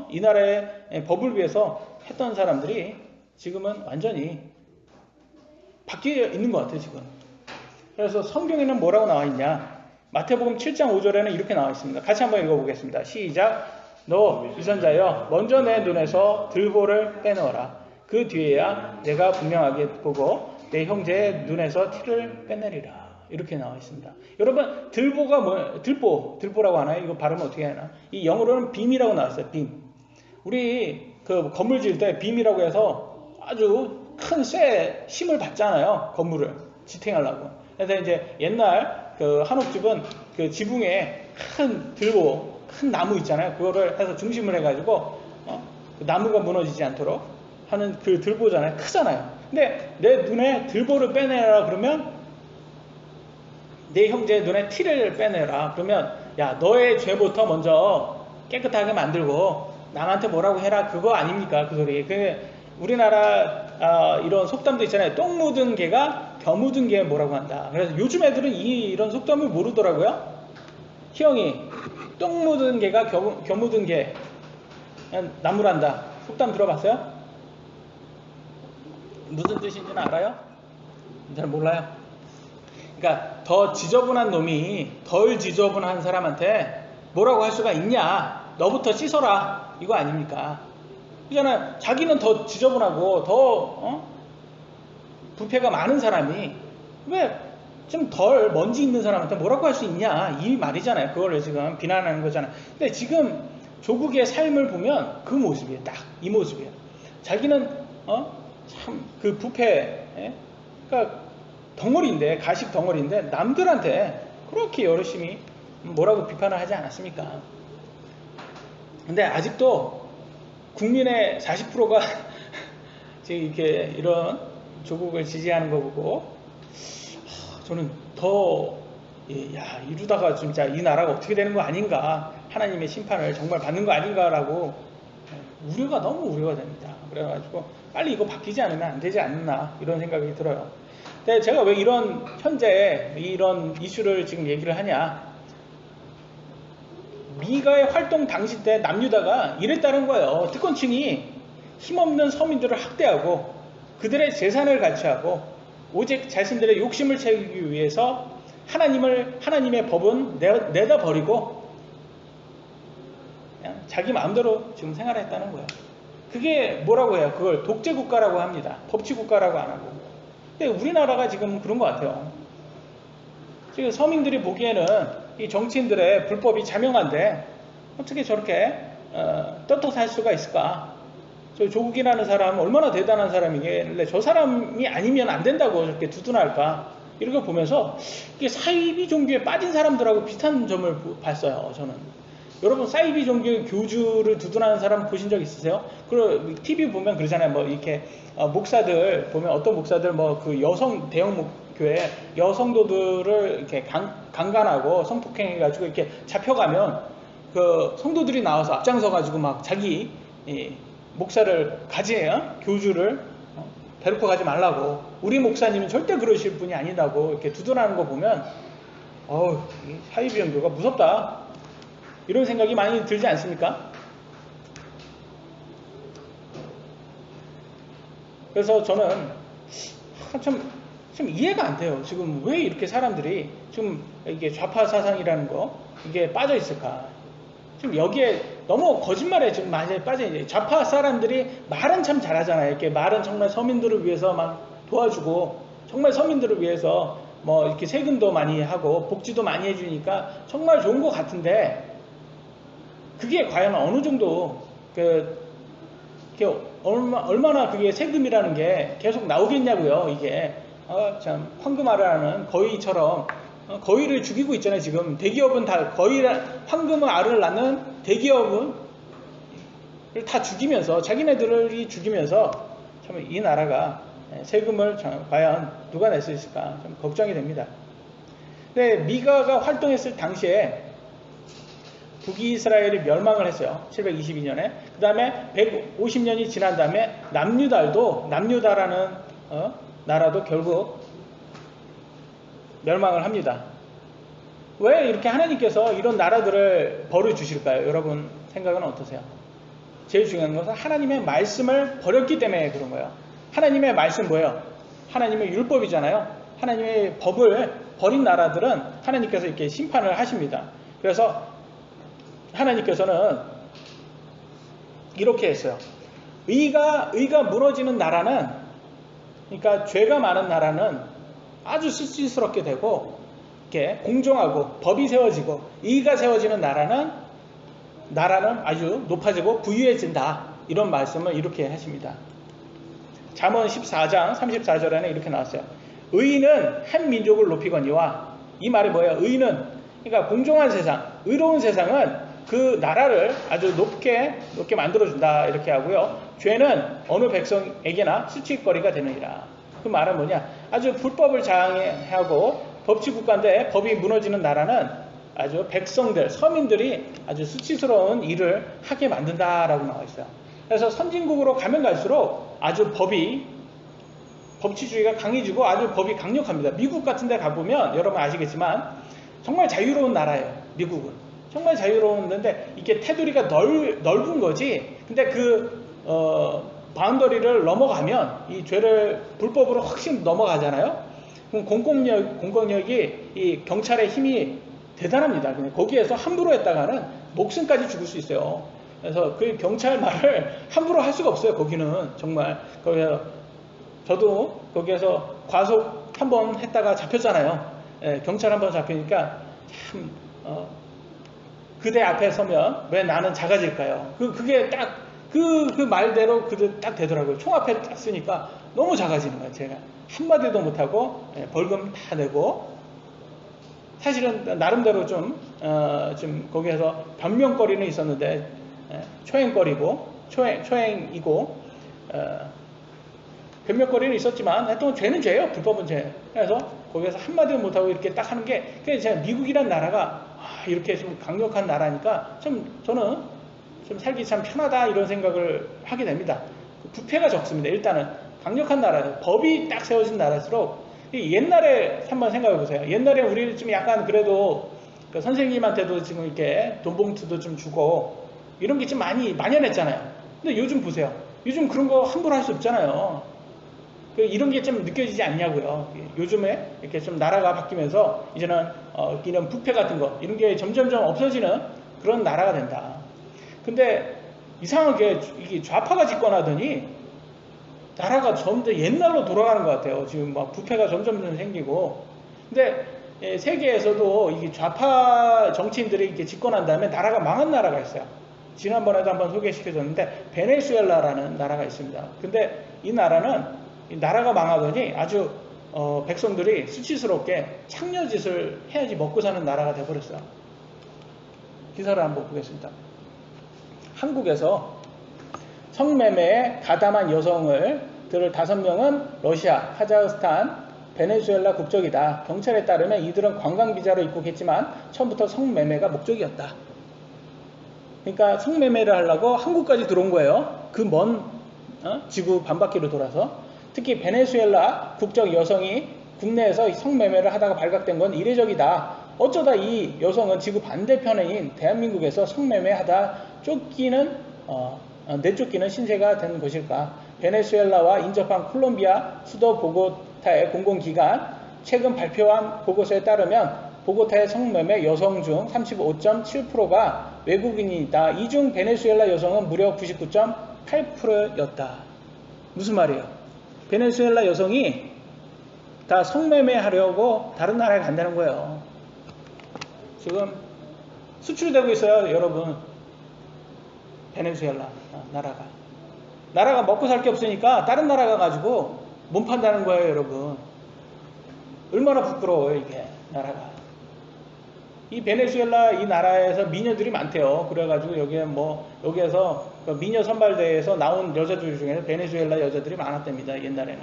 이 나라의 법을 위해서 했던 사람들이 지금은 완전히 바뀌어 있는 것 같아요. 지금. 그래서 성경에는 뭐라고 나와 있냐? 마태복음 7장 5절에는 이렇게 나와 있습니다. 같이 한번 읽어보겠습니다. 시작. 너 위선자여 먼저 내 눈에서 들보를 빼놓아라. 그 뒤에야 내가 분명하게 보고 내 형제의 눈에서 티를 빼내리라. 이렇게 나와 있습니다. 여러분, 들보가 뭐, 들보라고 하나요? 이거 발음을 어떻게 하나? 이 영어로는 빔이라고 나왔어요. 빔. 우리 그 건물 지을 때 빔이라고 해서 아주 큰 쇠 힘을 받잖아요. 건물을 지탱하려고. 그래서 이제 옛날 그 한옥집은 그 지붕에 큰 들보, 큰 나무 있잖아요. 그거를 해서 중심을 해가지고 그 나무가 무너지지 않도록 하는 그 들보잖아요. 크잖아요. 근데 내 눈에 들보를 빼내라 그러면 내 형제의 눈에 티를 빼내라. 그러면 야, 너의 죄부터 먼저 깨끗하게 만들고 남한테 뭐라고 해라. 그거 아닙니까? 그 소리. 우리나라 이런 속담도 있잖아요. 똥 묻은 개가 겨 묻은 개 뭐라고 한다. 그래서 요즘 애들은 이런 속담을 모르더라고요. 희영이 똥 묻은 개가 겨 묻은 개 나무란다. 속담 들어봤어요? 무슨 뜻인지는 알아요? 잘 몰라요. 그러니까 더 지저분한 놈이 덜 지저분한 사람한테 뭐라고 할 수가 있냐? 너부터 씻어라. 이거 아닙니까? 그잖아요. 자기는 더 지저분하고 더 부패가 많은 사람이 왜 좀 덜 먼지 있는 사람한테 뭐라고 할 수 있냐? 이 말이잖아요. 그걸 지금 비난하는 거잖아요. 근데 지금 조국의 삶을 보면 그 모습이에요. 딱 이 모습이에요. 자기는 참 그 부패, 그러니까 덩어리인데, 가식 덩어리인데 남들한테 그렇게 열심히 뭐라고 비판을 하지 않았습니까? 근데 아직도 국민의 40%가 지금 이렇게 이런 조국을 지지하는 거 보고 저는 더 이러다가 진짜 이 나라가 어떻게 되는 거 아닌가, 하나님의 심판을 정말 받는 거 아닌가라고 우려가 너무 우려가 됩니다. 그래가지고 빨리 이거 바뀌지 않으면 안 되지 않나 이런 생각이 들어요. 근데 제가 왜 이런 현재 이런 이슈를 지금 얘기를 하냐, 미가의 활동 당시 때 남유다가 이랬다는 거예요. 특권층이 힘없는 서민들을 학대하고 그들의 재산을 가치하고 오직 자신들의 욕심을 채우기 위해서 하나님의 법은 내다 버리고 그냥 자기 마음대로 지금 생활했다는 거예요. 그게 뭐라고 해요? 그걸 독재국가라고 합니다. 법치국가라고 안 하고. 근데 우리나라가 지금 그런 것 같아요. 지금 서민들이 보기에는 이 정치인들의 불법이 자명한데 어떻게 저렇게 떳떳할 수가 있을까? 저 조국이라는 사람은 얼마나 대단한 사람이길래 저 사람이 아니면 안 된다고 저렇게 두둔할까? 이런 걸 보면서 이게 사이비 종교에 빠진 사람들하고 비슷한 점을 봤어요. 저는. 여러분, 사이비 종교의 교주를 두둔하는 사람 보신 적 있으세요? 그리고 TV 보면 그러잖아요. 뭐 이렇게 목사들 보면 어떤 목사들 뭐 그 여성 대형 교회 여성도들을 이렇게 강간하고 성폭행해가지고 이렇게 잡혀가면 그 성도들이 나와서 앞장서 가지고 막 자기 목사를 교주를 데리고 가지 말라고, 우리 목사님은 절대 그러실 분이 아니다고 이렇게 두둔하는 거 보면 이 사이비 종교가 무섭다 이런 생각이 많이 들지 않습니까? 그래서 저는 좀 이해가 안 돼요. 지금 왜 이렇게 사람들이 지금 이게 좌파 사상이라는 거 이게 빠져 있을까? 지금 여기에 너무 거짓말에 지금 많이 빠져 있는데, 좌파 사람들이 말은 참 잘하잖아요. 이렇게 말은 정말 서민들을 위해서 막 도와주고 정말 서민들을 위해서 뭐 이렇게 세금도 많이 하고 복지도 많이 해주니까 정말 좋은 것 같은데, 그게 과연 어느 정도 얼마나 그게 세금이라는 게 계속 나오겠냐고요. 이게 참 황금알을 거위처럼 거위를 죽이고 있잖아요. 지금 대기업은 다 황금알을 낳는 대기업은 다 죽이면서 자기네들이 죽이면서 참 이 나라가 세금을 과연 누가 낼 수 있을까 좀 걱정이 됩니다. 근데 미가가 활동했을 당시에 북이스라엘이 멸망을 했어요. 722년에. 그 다음에 150년이 지난 다음에 남유다라는 나라도 결국 멸망을 합니다. 왜 이렇게 하나님께서 이런 나라들을 벌을 주실까요? 여러분 생각은 어떠세요? 제일 중요한 것은 하나님의 말씀을 버렸기 때문에 그런 거예요. 하나님의 말씀 뭐예요? 하나님의 율법이잖아요. 하나님의 법을 버린 나라들은 하나님께서 이렇게 심판을 하십니다. 그래서 하나님께서는 이렇게 했어요. 의가 무너지는 나라는, 그러니까 죄가 많은 나라는 아주 수치스럽게 되고, 이렇게 공정하고 법이 세워지고 의가 세워지는 나라는 아주 높아지고 부유해진다. 이런 말씀을 이렇게 하십니다. 잠언 14장 34절에는 이렇게 나왔어요. 의인은 한 민족을 높이거니와, 이 말이 뭐예요? 의인은, 그러니까 공정한 세상, 의로운 세상은 그 나라를 아주 높게 만들어준다. 이렇게 하고요. 죄는 어느 백성에게나 수치거리가 되느니라. 그 말은 뭐냐? 아주 불법을 장해하고 법치국가인데 법이 무너지는 나라는 아주 백성들, 서민들이 아주 수치스러운 일을 하게 만든다라고 나와 있어요. 그래서 선진국으로 가면 갈수록 아주 법치주의가 강해지고 아주 법이 강력합니다. 미국 같은 데 가보면 여러분 아시겠지만 정말 자유로운 나라예요. 미국은 정말 자유로운데 이게 테두리가 넓은 거지. 근데 바운더리를 넘어가면 이 죄를 불법으로 확실히 넘어가잖아요. 그럼 공권력이 이 경찰의 힘이 대단합니다. 거기에서 함부로 했다가는 목숨까지 죽을 수 있어요. 그래서 그 경찰 말을 함부로 할 수가 없어요. 거기는 정말. 거기서 저도 거기에서 과속 한번 했다가 잡혔잖아요. 예, 경찰 한번 잡히니까 참 그대 앞에 서면 왜 나는 작아질까요? 그게 딱 그 말대로 딱 되더라고요. 총 앞에 딱 쓰니까 너무 작아지는 거예요. 제가 한마디도 못하고 벌금 다 내고, 사실은 나름대로 좀 거기에서 변명거리는 있었는데 초행이고 변명거리는 있었지만 하여튼 죄는 죄예요. 불법은 죄. 그래서 거기에서 한마디도 못하고 이렇게 딱 하는 게, 제가 미국이란 나라가 이렇게 좀 강력한 나라니까 저는 좀 살기 참 편하다 이런 생각을 하게 됩니다. 부패가 적습니다. 일단은 강력한 나라예요. 법이 딱 세워진 나라일수록. 옛날에 한번 생각해 보세요. 옛날에 우리 좀 약간 그래도 그 선생님한테도 지금 이렇게 돈 봉투도 좀 주고 이런 게 좀 많이 만연했잖아요. 근데 요즘 보세요. 요즘 그런 거 함부로 할 수 없잖아요. 이런 게 좀 느껴지지 않냐고요. 요즘에 이렇게 좀 나라가 바뀌면서 이제는 이런 부패 같은 거 이런 게 점점점 없어지는 그런 나라가 된다. 근데 이상하게 이게 좌파가 집권하더니 나라가 점점 옛날로 돌아가는 것 같아요. 지금 막 부패가 점점 생기고. 근데 세계에서도 이게 좌파 정치인들이 이렇게 집권한 다음에 나라가 망한 나라가 있어요. 지난번에도 한번 소개시켜줬는데 베네수엘라라는 나라가 있습니다. 근데 이 나라가 망하더니 아주 백성들이 수치스럽게 창녀짓을 해야지 먹고 사는 나라가 돼버렸어요. 기사를 한번 보겠습니다. 한국에서 성매매에 가담한 여성들을 5명은 러시아, 카자흐스탄, 베네수엘라 국적이다. 경찰에 따르면 이들은 관광비자로 입국했지만 처음부터 성매매가 목적이었다. 그러니까 성매매를 하려고 한국까지 들어온 거예요. 그 먼 지구 반바퀴로 돌아서. 특히 베네수엘라 국적 여성이 국내에서 성매매를 하다가 발각된 건 이례적이다. 어쩌다 이 여성은 지구 반대편인 대한민국에서 성매매하다 내쫓기는 신세가 된 것일까? 베네수엘라와 인접한 콜롬비아 수도 보고타의 공공기관 최근 발표한 보고서에 따르면 보고타의 성매매 여성 중 35.7%가 외국인이다. 이 중 베네수엘라 여성은 무려 99.8%였다. 무슨 말이에요? 베네수엘라 여성이 다 성매매 하려고 다른 나라에 간다는 거예요. 지금 수출되고 있어요, 여러분. 베네수엘라 나라가 먹고 살 게 없으니까 다른 나라 가가지고 몸 판다는 거예요, 여러분. 얼마나 부끄러워요, 이게 나라가. 이 베네수엘라 이 나라에서 미녀들이 많대요. 그래가지고 여기에서 미녀 선발대회에서 나온 여자들 중에 베네수엘라 여자들이 많았답니다, 옛날에는.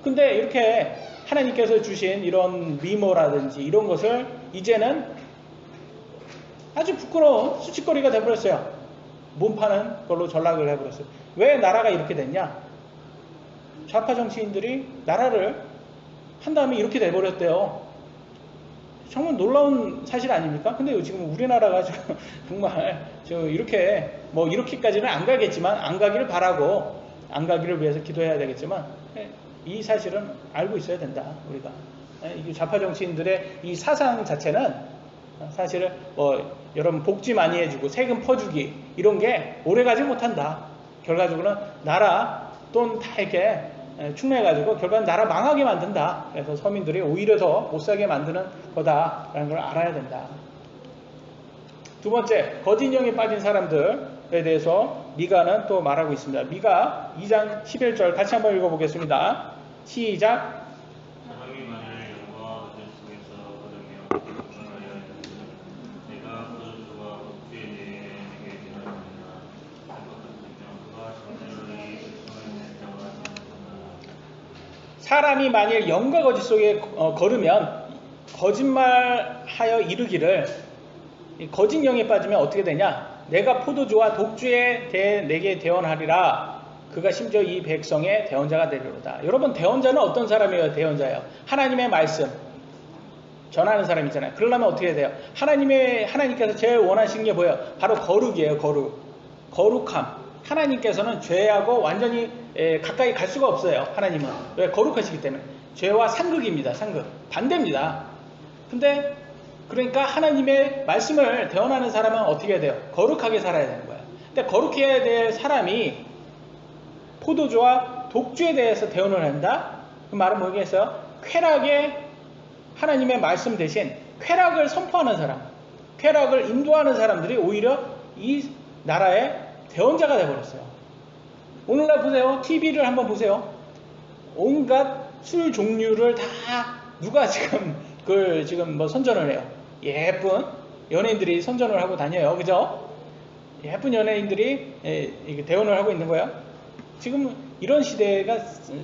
근데 이렇게 하나님께서 주신 이런 미모라든지 이런 것을 이제는 아주 부끄러운 수치거리가 돼버렸어요. 몸 파는 걸로 전락을 해버렸어요. 왜 나라가 이렇게 됐냐? 좌파 정치인들이 나라를 한 다음에 이렇게 돼버렸대요. 정말 놀라운 사실 아닙니까? 근데 지금 우리나라가 지금 정말 이렇게까지는 안 가겠지만, 안 가기를 바라고, 안 가기를 위해서 기도해야 되겠지만, 이 사실은 알고 있어야 된다, 우리가. 이 좌파 정치인들의 이 사상 자체는 사실은 여러분 복지 많이 해주고 세금 퍼주기 이런 게 오래가지 못한다. 결과적으로는 나라 돈 다 이렇게 축내가지고 결과는 나라 망하게 만든다. 그래서 서민들이 오히려 더 못살게 만드는 거다라는 걸 알아야 된다. 두 번째, 거짓 영에 빠진 사람들에 대해서 미가는 또 말하고 있습니다. 미가 2장 11절 같이 한번 읽어보겠습니다. 시작. 사람이 만일 영과 거짓 속에서 거듭며 불안하여 내가 포도주와 독주에 대해 내게 대하느니라 할 것 같으며 그가 정죄로 이 백성을 내자와 하느니라. 사람이 만일 영과 거짓 속에 걸으면 거짓말하여 이르기를 거짓 영에 빠지면 어떻게 되냐? 내가 포도주와 독주에 대해 내게 대언하리라. 그가 심지어 이 백성의 대언자가 되리로다. 여러분, 대언자는 어떤 사람이에요? 대언자예요. 하나님의 말씀 전하는 사람 있잖아요. 그러려면 어떻게 해야 돼요? 하나님께서 제일 원하시는 게 뭐예요? 바로 거룩이에요. 거룩함. 하나님께서는 죄하고 완전히 가까이 갈 수가 없어요. 하나님은. 왜? 거룩하시기 때문에. 죄와 상극입니다. 상극. 반대입니다. 근데 그러니까 하나님의 말씀을 대언하는 사람은 어떻게 해야 돼요? 거룩하게 살아야 되는 거예요. 근데 거룩해야 될 사람이 포도주와 독주에 대해서 대언을 한다? 그 말은 뭐겠어요? 쾌락에 하나님의 말씀 대신 쾌락을 선포하는 사람, 쾌락을 인도하는 사람들이 오히려 이 나라의 대언자가 되어버렸어요. 오늘날 보세요. TV를 한번 보세요. 온갖 술 종류를 다 누가 지금 그걸 지금 뭐 선전을 해요. 예쁜 연예인들이 선전을 하고 다녀요. 그죠? 예쁜 연예인들이 대언을 하고 있는 거예요. 지금 이런 시대가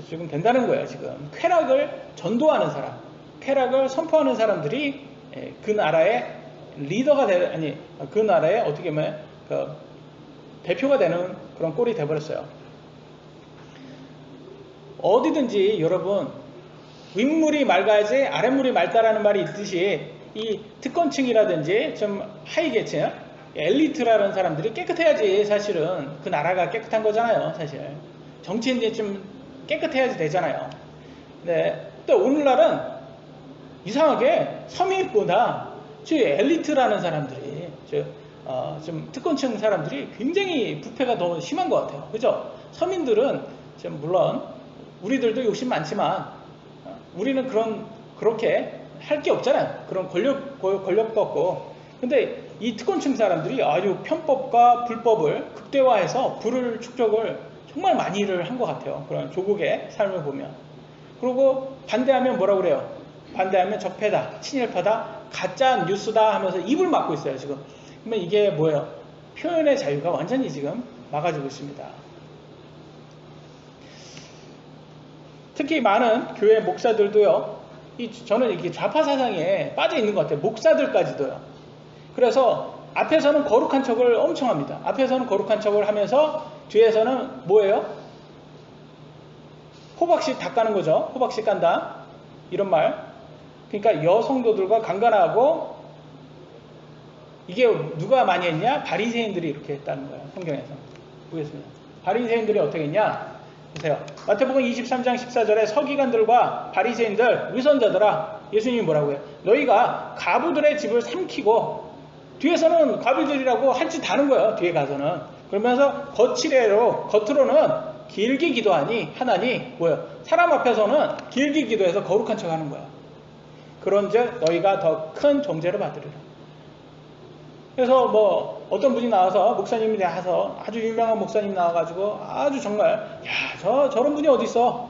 지금 된다는 거예요. 지금 쾌락을 전도하는 사람, 쾌락을 선포하는 사람들이 그 나라의 리더가 그 나라의 어떻게 보면 그 대표가 되는 그런 꼴이 돼버렸어요. 어디든지 여러분 윗물이 맑아야지 아랫물이 맑다라는 말이 있듯이 이 특권층이라든지 좀 하이계층, 엘리트라는 사람들이 깨끗해야지 사실은 그 나라가 깨끗한 거잖아요. 사실 정치인들이 좀 깨끗해야지 되잖아요. 네. 또 오늘날은 이상하게 서민보다 저 엘리트라는 사람들이 좀 특권층 사람들이 굉장히 부패가 더 심한 것 같아요. 그죠? 서민들은 좀 물론 우리들도 욕심 많지만 우리는 그렇게 할 게 없잖아요. 그런 권력도 없고. 근데 이 특권층 사람들이 아주 편법과 불법을 극대화해서 부를 축적을 정말 많이를 한 것 같아요. 그런 조국의 삶을 보면. 그리고 반대하면 뭐라고 그래요? 반대하면 적폐다, 친일파다, 가짜 뉴스다 하면서 입을 막고 있어요. 지금. 그러면 이게 뭐예요? 표현의 자유가 완전히 지금 막아지고 있습니다. 특히 많은 교회 목사들도요. 저는 이렇게 좌파 사상에 빠져 있는 것 같아요. 목사들까지도요. 그래서 앞에서는 거룩한 척을 엄청 합니다. 앞에서는 거룩한 척을 하면서 뒤에서는 뭐예요? 호박씨 다 까는 거죠. 호박씨 깐다. 이런 말. 그러니까 여성도들과 강간하고 이게 누가 많이 했냐? 바리새인들이 이렇게 했다는 거예요. 성경에서. 보겠습니다. 바리새인들이 어떻게 했냐? 보세요. 마태복음 23장 14절에 서기관들과 바리새인들, 위선자들아, 예수님이 뭐라고 해요? 너희가 과부들의 집을 삼키고 뒤에서는 과부들이라고 한 짓 다는 거예요. 뒤에 가서는. 그러면서 겉으로는 길게 기도하니 하나니 뭐예요? 사람 앞에서는 길게 기도해서 거룩한 척 하는 거예요. 그런즉 너희가 더 큰 정죄를 받으리라. 그래서 뭐 어떤 분이 나와서 목사님이 나와서 아주 유명한 목사님 나와가지고 아주 정말 야 저런 분이 어디 있어?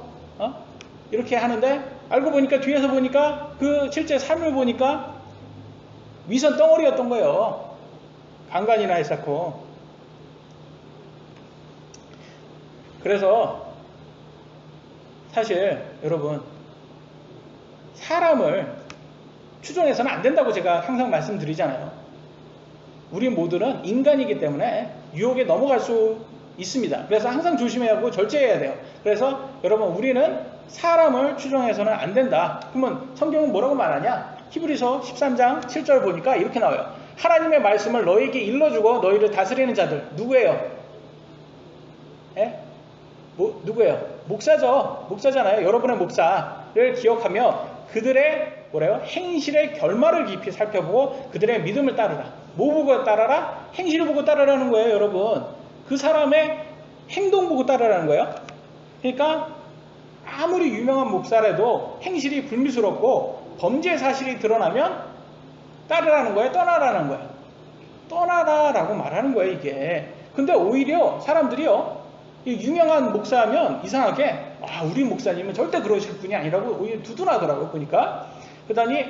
이렇게 하는데 알고 보니까 뒤에서 보니까 그 실제 삶을 보니까 위선 덩어리였던 거예요. 강간이나 했었고. 그래서 사실 여러분 사람을 추종해서는 안 된다고 제가 항상 말씀드리잖아요. 우리 모두는 인간이기 때문에 유혹에 넘어갈 수 있습니다. 그래서 항상 조심해야 하고 절제해야 돼요. 그래서 여러분 우리는 사람을 추종해서는 안 된다. 그러면 성경은 뭐라고 말하냐? 히브리서 13장 7절 보니까 이렇게 나와요. 하나님의 말씀을 너희에게 일러주고 너희를 다스리는 자들 누구예요? 예? 누구예요? 목사잖아요. 여러분의 목사를 기억하며 그들의 뭐래요? 행실의 결말을 깊이 살펴보고 그들의 믿음을 따르라. 뭐 보고 따라라? 행실을 보고 따르라는 거예요, 여러분. 그 사람의 행동 보고 따르라는 거예요. 그러니까 아무리 유명한 목사라도 행실이 불미스럽고 범죄 사실이 드러나면 따르라는 거예요? 떠나라는 거예요? 떠나라라고 말하는 거예요, 이게. 근데 오히려 사람들이요, 유명한 목사하면 이상하게, 우리 목사님은 절대 그러실 분이 아니라고 오히려 두둔하더라고요, 보니까. 그러더니,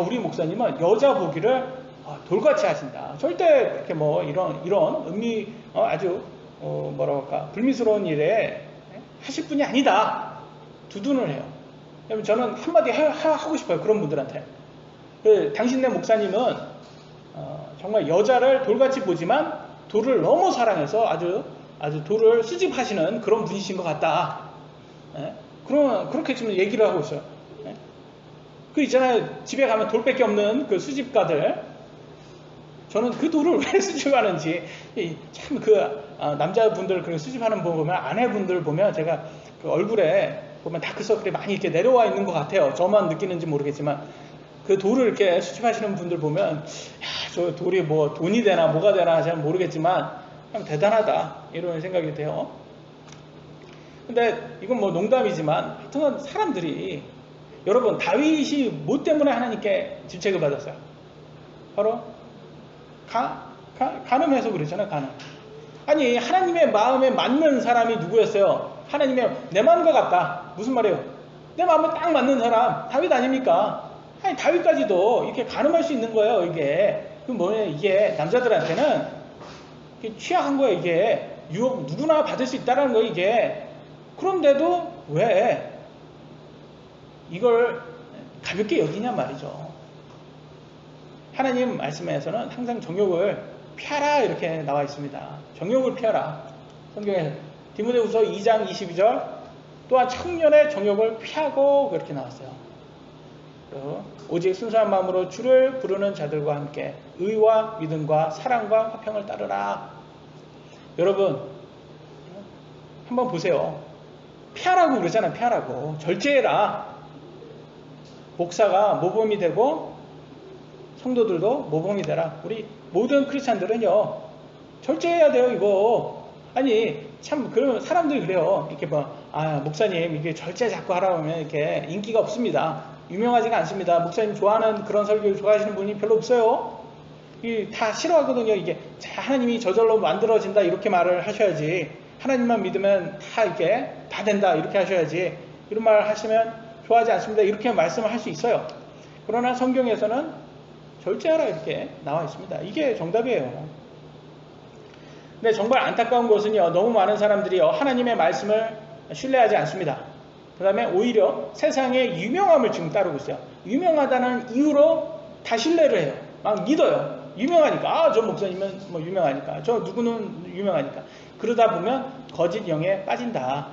우리 목사님은 여자 보기를 돌같이 하신다. 절대 그렇게 뭐 이런 아주 뭐라고 할까, 불미스러운 일에 하실 분이 아니다. 두둔을 해요. 저는 한마디 하고 싶어요, 그런 분들한테. 당신네 목사님은 정말 여자를 돌같이 보지만 돌을 너무 사랑해서 아주 돌을 수집하시는 그런 분이신 것 같다. 그렇게 지금 얘기를 하고 있어요. 그 있잖아요, 집에 가면 돌밖에 없는 그 수집가들. 저는 그 돌을 왜 수집하는지 참 남자분들 그 수집하는 거 보면, 아내분들 보면 제가 그 얼굴에 보면 다크서클이 많이 이렇게 내려와 있는 것 같아요. 저만 느끼는지 모르겠지만 그 돌을 이렇게 수집하시는 분들 보면, 저 돌이 뭐 돈이 되나 뭐가 되나 잘 모르겠지만 참 대단하다, 이런 생각이 돼요. 근데 이건 뭐 농담이지만 하여튼 사람들이, 여러분, 다윗이 뭐 때문에 하나님께 질책을 받았어요? 바로 간음해서 그랬잖아요. 간음. 아니, 하나님의 마음에 맞는 사람이 누구였어요? 하나님의 내 마음과 같다. 무슨 말이에요? 내 마음에 딱 맞는 사람 다윗 아닙니까? 아니, 다윗까지도 이렇게 간음할 수 있는 거예요. 이게 남자들한테는 취약한 거예요. 이게 유혹 누구나 받을 수 있다는 거예요. 이게. 그런데도 왜 이걸 가볍게 여기냐 말이죠. 하나님 말씀에서는 항상 정욕을 피하라, 이렇게 나와 있습니다. 정욕을 피하라. 성경에 디모데후서 2장 22절, 또한 청년의 정욕을 피하고, 그렇게 나왔어요. 오직 순수한 마음으로 주를 부르는 자들과 함께 의와 믿음과 사랑과 화평을 따르라. 여러분, 한번 보세요. 피하라고 그러잖아요. 피하라고. 절제해라. 목사가 모범이 되고 성도들도 모범이 되라. 우리 모든 크리스찬들은요, 절제해야 돼요, 이거. 아니, 참, 그러면 사람들이 그래요. 이렇게 목사님, 이게 절제 자꾸 하라고 하면 이렇게 인기가 없습니다. 유명하지가 않습니다. 목사님 좋아하는 그런 설교 좋아하시는 분이 별로 없어요. 다 싫어하거든요. 이게 하나님이 저절로 만들어진다, 이렇게 말을 하셔야지. 하나님만 믿으면 다 된다, 이렇게 하셔야지. 이런 말 하시면 좋아하지 않습니다, 이렇게 말씀을 할 수 있어요. 그러나 성경에서는 절제하라, 이렇게 나와 있습니다. 이게 정답이에요. 근데 정말 안타까운 것은요, 너무 많은 사람들이요, 하나님의 말씀을 신뢰하지 않습니다. 그 다음에 오히려 세상의 유명함을 지금 따르고 있어요. 유명하다는 이유로 다 신뢰를 해요. 막 믿어요. 유명하니까. 저 목사님은 뭐 유명하니까. 저 누구는 유명하니까. 그러다 보면 거짓 영에 빠진다.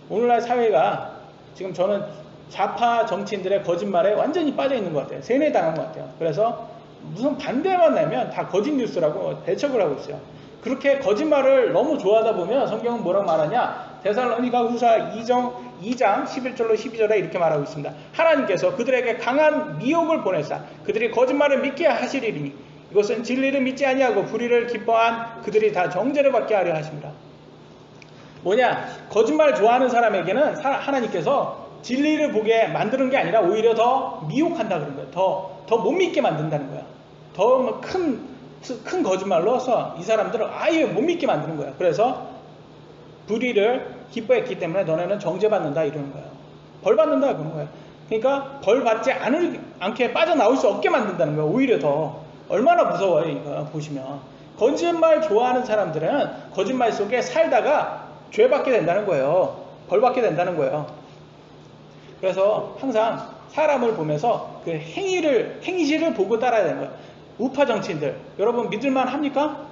오늘날 사회가 지금 저는 좌파 정치인들의 거짓말에 완전히 빠져 있는 것 같아요. 세뇌당한 것 같아요. 그래서 무슨 반대만 내면 다 거짓 뉴스라고 대처를 하고 있어요. 그렇게 거짓말을 너무 좋아하다 보면 성경은 뭐라고 말하냐? 데살로니가 후서 2장 11절로 12절에 이렇게 말하고 있습니다. 하나님께서 그들에게 강한 미혹을 보내사 그들이 거짓말을 믿게 하시리니 이것은 진리를 믿지 아니하고 불의를 기뻐한 그들이 다 정죄를 받게 하려 하십니다. 뭐냐? 거짓말 좋아하는 사람에게는 하나님께서 진리를 보게 만드는 게 아니라 오히려 더 미혹한다 그런 거예요. 더 못 믿게 만든다는 거야. 더 큰 거짓말로서 이 사람들을 아예 못 믿게 만드는 거야. 그래서 불의를 기뻐했기 때문에 너네는 정죄받는다, 이러는 거예요. 벌 받는다, 그런 거예요. 그러니까 벌 받지 않게 빠져나올 수 없게 만든다는 거예요. 오히려 더. 얼마나 무서워요, 이거 보시면. 거짓말 좋아하는 사람들은 거짓말 속에 살다가 죄 받게 된다는 거예요. 벌 받게 된다는 거예요. 그래서 항상 사람을 보면서 그 행실을 보고 따라야 되는 거예요. 우파 정치인들, 여러분 믿을만 합니까?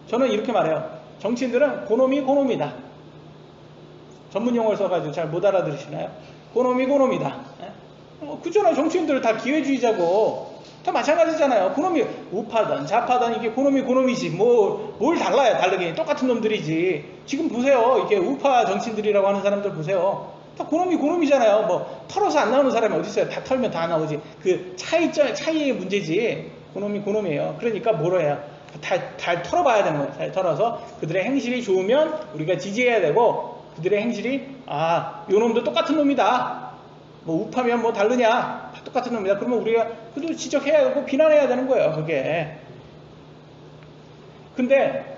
저는 이렇게 말해요. 정치인들은 고놈이다. 전문 용어를 써가지고 잘 못 알아들으시나요? 고놈이다. 그잖아요. 정치인들 다 기회주의자고 다 마찬가지잖아요. 고놈이 우파든 좌파든 이게 고놈이지. 뭘 달라요? 다르게 똑같은 놈들이지. 지금 보세요. 이게 우파 정치인들이라고 하는 사람들 보세요. 다 고놈이잖아요. 뭐 털어서 안 나오는 사람이 어디 있어요? 다 털면 다 나오지. 그 차이의 문제지. 고놈이에요. 그러니까 뭐로 해요? 잘 털어봐야 되는 거예요. 잘 털어서 그들의 행실이 좋으면 우리가 지지해야 되고, 그들의 행실이 요 놈도 똑같은 놈이다, 뭐 우파면 뭐 다르냐, 다 똑같은 놈이다, 그러면 우리가 그래도 지적해야 되고 비난해야 되는 거예요. 그게. 근데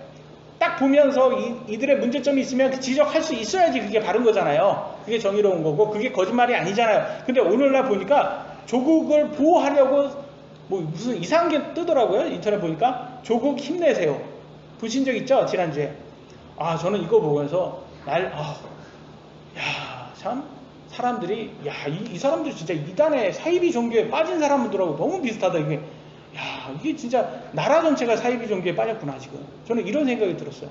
딱 보면서 이들의 문제점이 있으면 지적할 수 있어야지 그게 바른 거잖아요. 그게 정의로운 거고 그게 거짓말이 아니잖아요. 근데 오늘날 보니까 조국을 보호하려고 뭐 무슨 이상한 게 뜨더라고요. 인터넷 보니까 조국 힘내세요. 보신 적 있죠? 지난주에. 저는 이거 보면서 참 사람들이 이 사람들 진짜 이단의 사이비 종교에 빠진 사람들하고 너무 비슷하다. 이게 진짜 나라 전체가 사이비 종교에 빠졌구나 지금. 저는 이런 생각이 들었어요.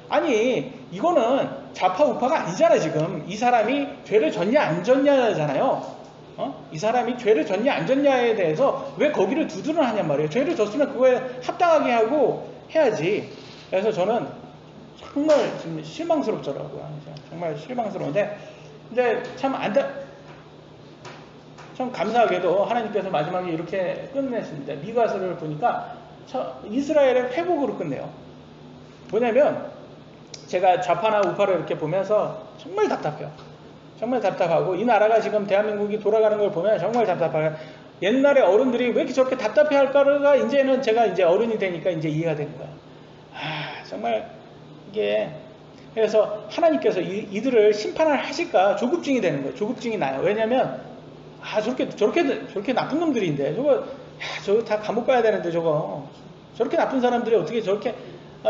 아니 이거는 좌파 우파가 아니잖아요. 지금 이 사람이 죄를 졌냐 안 졌냐잖아요. 이 사람이 죄를 졌냐 안 졌냐에 대해서 왜 거기를 두드려 하냔 말이에요. 죄를 졌으면 그거에 합당하게 하고 해야지. 그래서 저는 정말 지금 실망스럽더라고요. 정말 실망스러운데, 근데 참 감사하게도 하나님께서 마지막에 이렇게 끝냈습니다. 미가서를 보니까 이스라엘의 회복으로 끝내요. 뭐냐면 제가 좌파나 우파를 이렇게 보면서 정말 답답해요. 정말 답답하고, 이 나라가 지금 대한민국이 돌아가는 걸 보면 정말 답답해요. 옛날에 어른들이 왜 이렇게 저렇게 답답해 할까가 이제는 제가 이제 어른이 되니까 이제 이해가 되는 거예요. 정말 이게, 그래서 하나님께서 이들을 심판을 하실까 조급증이 되는 거예요. 조급증이 나요. 왜냐면 저렇게 나쁜 놈들인데 저거 다 감옥 가야 되는데 저렇게 나쁜 사람들이 어떻게 저렇게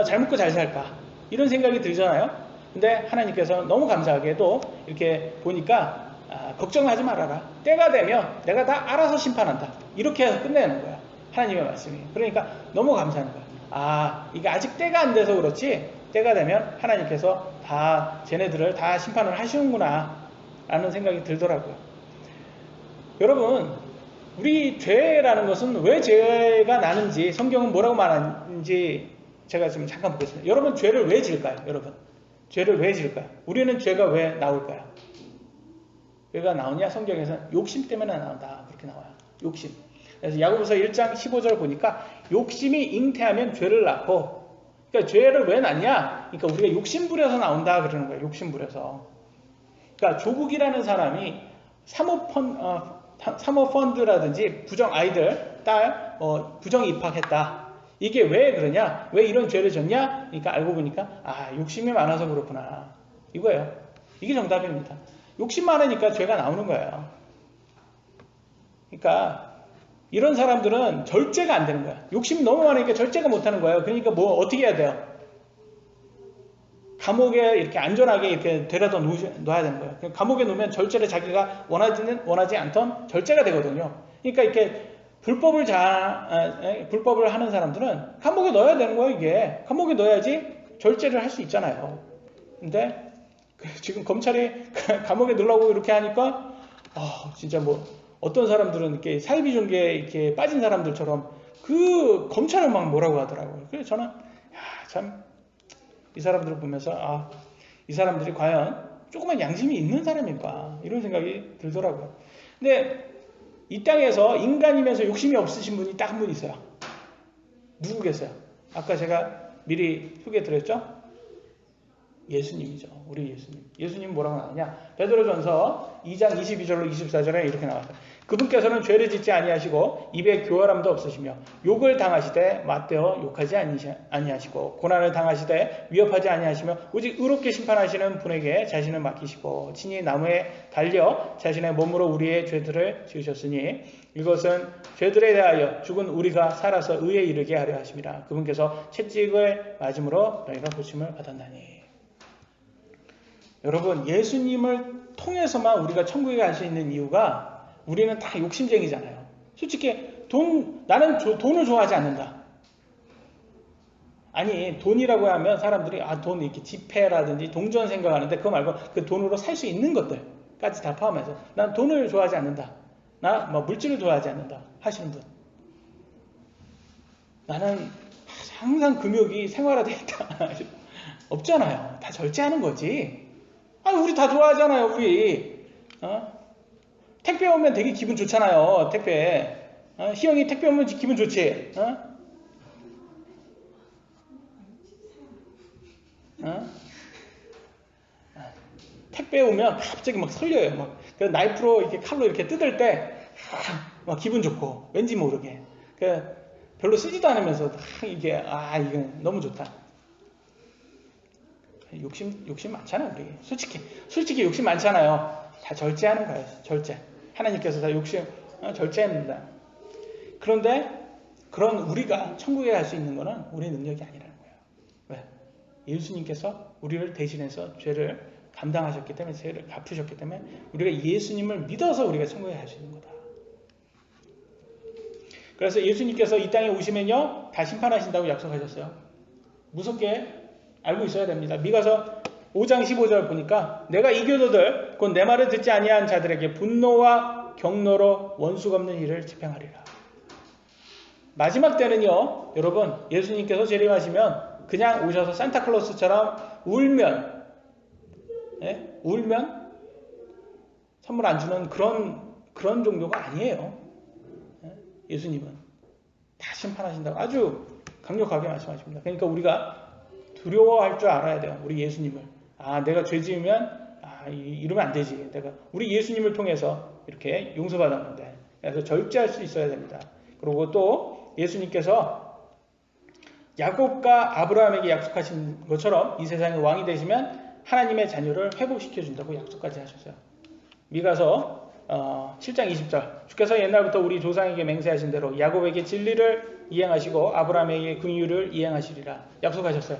잘 먹고 잘 살까, 이런 생각이 들잖아요. 근데 하나님께서 너무 감사하게도 이렇게 보니까 걱정하지 말아라, 때가 되면 내가 다 알아서 심판한다, 이렇게 해서 끝내는 거야 하나님의 말씀이. 그러니까 너무 감사한 거야. 이게 아직 때가 안 돼서 그렇지 때가 되면 하나님께서 다 쟤네들을 다 심판을 하시는구나 라는 생각이 들더라고요. 여러분, 우리 죄라는 것은 왜 죄가 나는지, 성경은 뭐라고 말하는지 제가 지금 잠깐 보겠습니다. 여러분, 죄를 왜 지을까요? 여러분, 죄를 왜 지을까요? 우리는 죄가 왜 나올까요? 죄가 나오냐? 성경에서는 욕심 때문에 나온다, 그렇게 나와요. 욕심. 그래서 야고보서 1장 15절 보니까 욕심이 잉태하면 죄를 낳고, 그러니까 죄를 왜 낳냐? 그러니까 우리가 욕심 부려서 나온다 그러는 거예요. 욕심 부려서. 그러니까 조국이라는 사람이 사모펀드라든지 부정 아이들 딸 부정 입학했다, 이게 왜 그러냐, 왜 이런 죄를 졌냐, 그러니까 알고 보니까 욕심이 많아서 그렇구나, 이거예요. 이게 정답입니다. 욕심 많으니까 죄가 나오는 거예요. 그러니까 이런 사람들은 절제가 안 되는 거야. 욕심이 너무 많으니까 절제가 못하는 거예요. 그러니까 뭐 어떻게 해야 돼요? 감옥에 이렇게 안전하게 이렇게 데려다 놓아야 되는 거예요. 감옥에 놓으면 절제를 자기가 원하지 않던 절제가 되거든요. 그러니까 이렇게 불법을 하는 사람들은 감옥에 넣어야 되는 거예요. 이게 감옥에 넣어야지 절제를 할 수 있잖아요. 근데 지금 검찰이 감옥에 넣으려고 이렇게 하니까 진짜 뭐 어떤 사람들은 이렇게 사이비 종교에 이렇게 빠진 사람들처럼 그 검찰을 막 뭐라고 하더라고요. 그래서 저는 참 이 사람들을 보면서 이 사람들이 과연 조그만 양심이 있는 사람일까, 이런 생각이 들더라고요. 근데 이 땅에서 인간이면서 욕심이 없으신 분이 딱 한 분 있어요. 누구겠어요? 아까 제가 미리 소개 드렸죠? 예수님이죠. 우리 예수님. 예수님 뭐라고 나오냐? 베드로전서 2장 22절로 24절에 이렇게 나왔어요. 그분께서는 죄를 짓지 아니하시고 입에 교활함도 없으시며 욕을 당하시되 맞대어 욕하지 아니하시고 고난을 당하시되 위협하지 아니하시며 오직 의롭게 심판하시는 분에게 자신을 맡기시고 친히 나무에 달려 자신의 몸으로 우리의 죄들을 지으셨으니 이것은 죄들에 대하여 죽은 우리가 살아서 의에 이르게 하려 하심이라. 그분께서 채찍을 맞음으로 너희가 고침을 받았나니. 여러분, 예수님을 통해서만 우리가 천국에 갈 수 있는 이유가, 우리는 다 욕심쟁이잖아요. 솔직히 나는 돈을 좋아하지 않는다. 아니, 돈이라고 하면 사람들이 돈 이렇게 지폐라든지 동전 생각하는데, 그거 말고 그 돈으로 살 수 있는 것들까지 다 포함해서 난 돈을 좋아하지 않는다, 나 물질을 좋아하지 않는다 하시는 분, 나는 항상 금욕이 생활화되어 있다 없잖아요. 다 절제하는 거지. 우리 다 좋아하잖아요. 우리 택배 오면 되게 기분 좋잖아요. 택배 희영이 택배 오면 기분 좋지. 어? 택배 오면 갑자기 막 설려요. 막 나이프로 이렇게 칼로 이렇게 뜯을 때 막 기분 좋고 왠지 모르게 별로 쓰지도 않으면서 이게 이게 너무 좋다. 욕심 많잖아요. 우리 솔직히 욕심 많잖아요. 다 절제하는 거예요. 절제. 하나님께서 다 욕심 절제합니다. 그런데 그런 우리가 천국에 갈 수 있는 거는 우리 능력이 아니라는 거예요. 왜? 예수님께서 우리를 대신해서 죄를 감당하셨기 때문에, 죄를 갚으셨기 때문에 우리가 예수님을 믿어서 우리가 천국에 갈 수 있는 거다. 그래서 예수님께서 이 땅에 오시면요 다 심판하신다고 약속하셨어요. 무섭게 알고 있어야 됩니다. 미가서 5장 15절 보니까 내가 이 교도들 곧 내 말을 듣지 아니한 자들에게 분노와 경노로 원수 갚는 일을 집행하리라. 마지막 때는요 여러분, 예수님께서 재림하시면 그냥 오셔서 산타클로스처럼 울면 선물 안 주는 그런 정도가 아니에요. 예수님은 다 심판하신다고 아주 강력하게 말씀하십니다. 그러니까 우리가 두려워할 줄 알아야 돼요. 우리 예수님을. 내가 죄 지으면 이러면 안 되지. 우리 예수님을 통해서 이렇게 용서받았는데. 그래서 절제할 수 있어야 됩니다. 그리고 또 예수님께서 야곱과 아브라함에게 약속하신 것처럼 이 세상의 왕이 되시면 하나님의 자녀를 회복시켜 준다고 약속까지 하셨어요. 미가서 7장 20절 주께서 옛날부터 우리 조상에게 맹세하신 대로 야곱에게 진리를 이행하시고 아브라함에게 긍휼을 이행하시리라 약속하셨어요.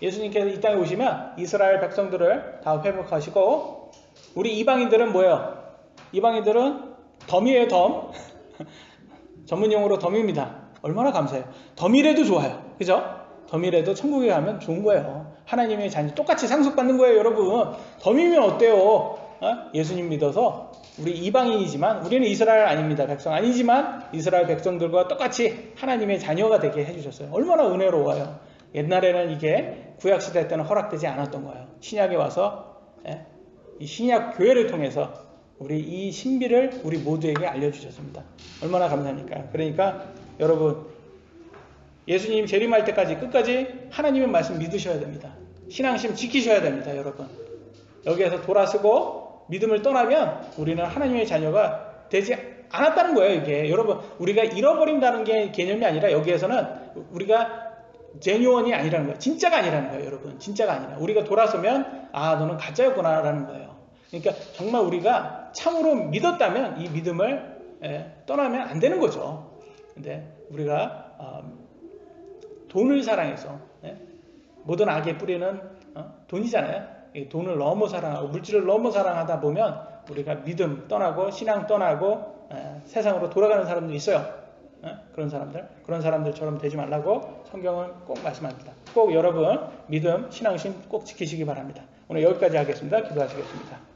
예수님께서 이 땅에 오시면 이스라엘 백성들을 다 회복하시고, 우리 이방인들은 뭐예요? 이방인들은 덤이에요. 덤. 전문용어로 덤입니다. 얼마나 감사해요. 덤이라도 좋아요. 그죠? 덤이라도 천국에 가면 좋은 거예요. 하나님의 자녀 똑같이 상속받는 거예요. 여러분 덤이면 어때요? 예수님 믿어서 우리 이방인이지만 우리는 이스라엘 아닙니다. 백성 아니지만 이스라엘 백성들과 똑같이 하나님의 자녀가 되게 해주셨어요. 얼마나 은혜로워요. 옛날에는 이게 구약시대 때는 허락되지 않았던 거예요. 신약에 와서 이 신약 교회를 통해서 우리 이 신비를 우리 모두에게 알려주셨습니다. 얼마나 감사합니까? 그러니까 여러분 예수님 재림할 때까지 끝까지 하나님의 말씀 믿으셔야 됩니다. 신앙심 지키셔야 됩니다. 여러분 여기에서 돌아서고 믿음을 떠나면 우리는 하나님의 자녀가 되지 않았다는 거예요. 이게 여러분 우리가 잃어버린다는 게 개념이 아니라 여기에서는 우리가 제뉴원이 아니라는 거예요. 진짜가 아니라는 거예요. 여러분 진짜가 아니라 우리가 돌아서면 너는 가짜였구나 라는 거예요. 그러니까 정말 우리가 참으로 믿었다면 이 믿음을 떠나면 안 되는 거죠. 근데 우리가 돈을 사랑해서 모든 악의 뿌리는 돈이잖아요. 돈을 너무 사랑하고 물질을 너무 사랑하다 보면 우리가 믿음 떠나고 신앙 떠나고 세상으로 돌아가는 사람들이 있어요. 그런 사람들처럼 되지 말라고 성경은 꼭 말씀합니다. 꼭 여러분 믿음, 신앙심 꼭 지키시기 바랍니다. 오늘 여기까지 하겠습니다. 기도하시겠습니다.